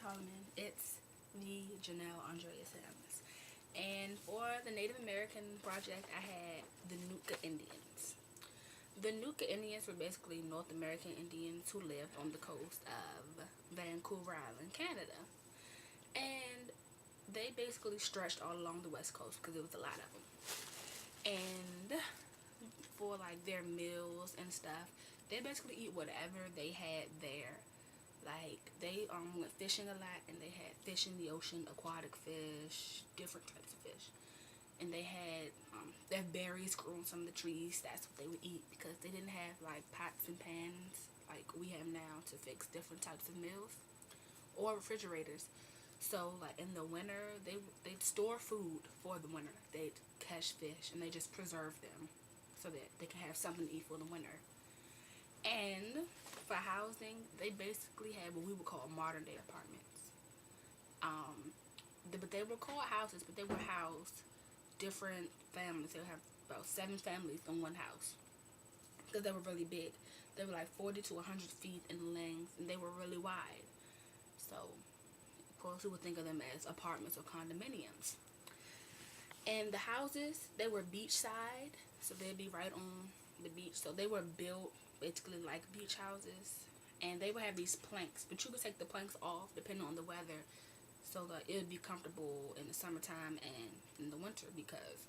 Solomon. It's the Janelle Andrea Sims. And for the Native American project, I had the Nootka Indians. The Nootka Indians were basically North American Indians who lived on the coast of Vancouver Island, Canada. And they basically stretched all along the west coast because there was a lot of them. And for like their meals and stuff, they basically eat whatever they had there. Like they went fishing a lot, and they had fish in the ocean, aquatic fish, different types of fish. And they had their berries grew on some of the trees. That's what they would eat because they didn't have like pots and pans like we have now to fix different types of meals or refrigerators. So like in the winter, they'd store food for the winter. They'd catch fish and they just preserve them so that they can have something to eat for the winter. And for housing, they basically had what we would call modern day apartments. But they were called houses, but they would house different families. They would have about 7 families in one house because they were really big. They were like 40 to 100 feet in length, and they were really wide. So, of course, we would think of them as apartments or condominiums. And the houses, they were beachside, so they'd be right on the beach. So they were built basically like beach houses, and they would have these planks, but you could take the planks off depending on the weather, so that it would be comfortable in the summertime and in the winter because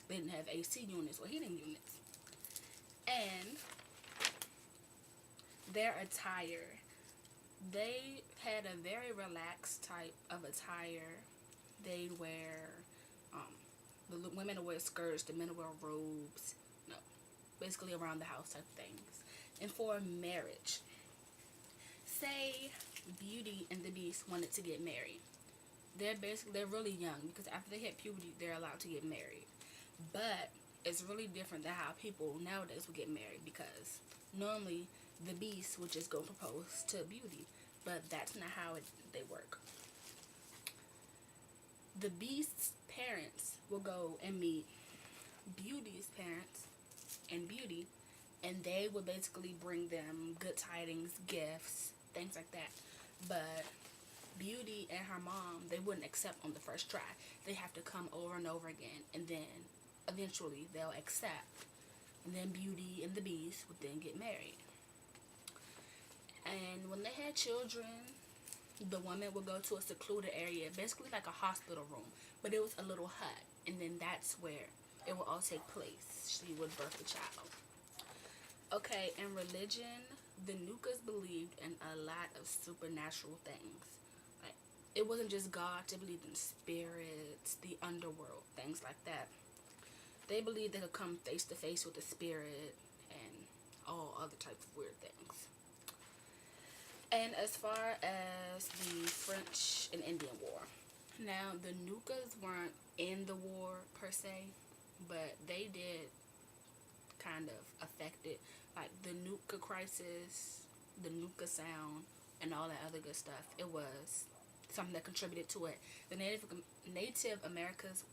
they didn't have AC units or heating units. And their attire, they had a very relaxed type of attire. They'd wear the women would wear skirts, the men would wear robes, no, basically around the house type things. And for marriage, say Beauty and the Beast wanted to get married. They're really young because after they hit puberty, they're allowed to get married. But it's really different than how people nowadays would get married because normally the Beast would just go propose to Beauty, but that's not how they work. The Beast's parents will go and meet Beauty's parents and Beauty, and they would basically bring them good tidings, gifts, things like that. But Beauty and her mom, they wouldn't accept on the first try. They have to come over and over again, and then eventually they'll accept. And then Beauty and the Beast would then get married. And when they had children, the woman would go to a secluded area, basically like a hospital room, but it was a little hut, and then that's where it would all take place. She would birth the child. Okay, in religion, the Nootkas believed in a lot of supernatural things. Like, it wasn't just God, they believed in spirits, the underworld, things like that. They believed they could come face to face with the spirit and all other types of weird things. And as far as the French and Indian War, now the Nootkas weren't in the war per se, but they did kind of affect it. Like the Nootka crisis, the Nootka sound, and all that other good stuff. It was something that contributed to it. The Native Americans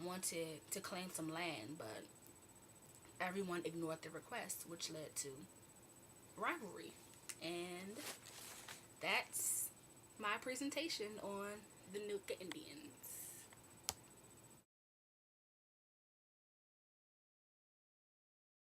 wanted to claim some land, but everyone ignored the request, which led to rivalry. And that's my presentation on the Nootka Indians.